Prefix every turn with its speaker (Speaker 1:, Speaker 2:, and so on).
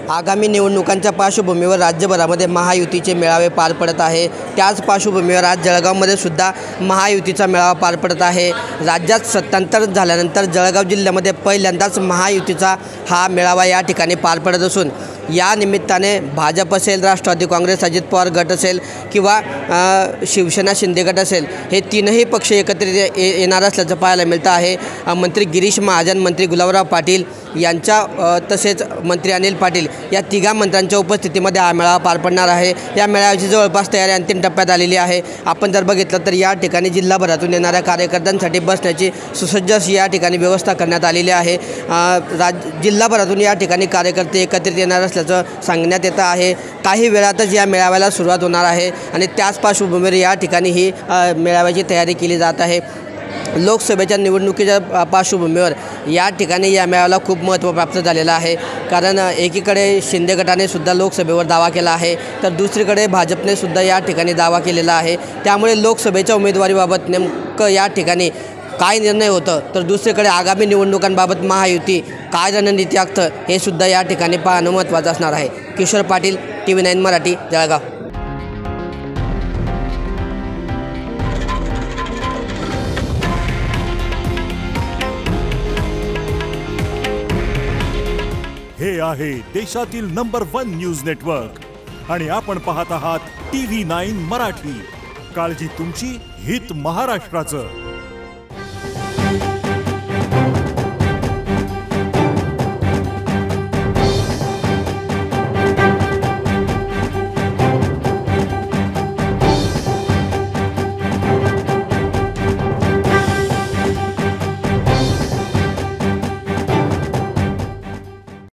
Speaker 1: आगामी निवडणुकांच्या पार्श्वभूमीवर राज्यभरामध्ये महायुतीचे मेळावे पार पडत आहे। त्याच पार्श्वभूमीवर आज जळगावमध्ये सुद्धा महायुतीचा मेळावा पार पडत आहे। राज्यात सत्तांतर झाल्यानंतर जळगाव जिल्ह्यामध्ये पहिल्यांदाच महायुतीचा हा मेळावा या ठिकाणी पार पडत असून या निमित्ताने भाजप असेल, राष्ट्रवादी काँग्रेस, अजित पवार गट असेल किंवा शिवसेना शिंदे गट असेल, हे तीनही पक्ष एकत्रित येणार असल्याचं पाहायला मिळतं आहे। मंत्री गिरीश महाजन, मंत्री गुलाबराव पाटील यांच्या तसेच मंत्री अनिल पाटील या तिघा मंत्र्यांच्या उपस्थितीमध्ये हा मेळावा पार पडणार आहे। या मेळाव्याची जवळपास तयारी अंतिम टप्प्यात आलेली आहे। आपण जर बघितलं तर या ठिकाणी जिल्हाभरातून येणाऱ्या कार्यकर्त्यांसाठी बसण्याची सुसज्ज अशी या ठिकाणी व्यवस्था करण्यात आलेली आहे। जिल्हाभरातून या ठिकाणी कार्यकर्ते एकत्रित येणार असल्याचं सांगण्यात येतं आहे। काही वेळातच या मेळाव्याला सुरुवात होणार आहे आणि त्याच पार्श्वभूमीवर या ठिकाणी ही मेळाव्याची तयारी केली जात आहे। लोकसभेच्या निवडणुकीच्या पार्श्वभूमीवर या ठिकाणी या मेळाव्याला खूप महत्त्व प्राप्त झालेलं आहे। कारण एकीकडे शिंदे गटाने सुद्धा लोकसभेवर दावा केला आहे, तर दुसरीकडे भाजपने सुद्धा या ठिकाणी दावा केलेला आहे। त्यामुळे लोकसभेच्या उमेदवारीबाबत नेमकं या ठिकाणी काय निर्णय होतं, तर दुसरीकडे आगामी निवडणुकांबाबत महायुती काय रणनीती आखतं हे सुद्धा या ठिकाणी पाहणं महत्त्वाचं असणार आहे। किशोर पाटील, TV9 मराठी, जळगाव।
Speaker 2: हे आहे देशातील नंबर 1 न्यूज नेटवर्क आणि आपण पाहत आहात TV9 मराठी। काळजी तुमची, हित महाराष्ट्राचं।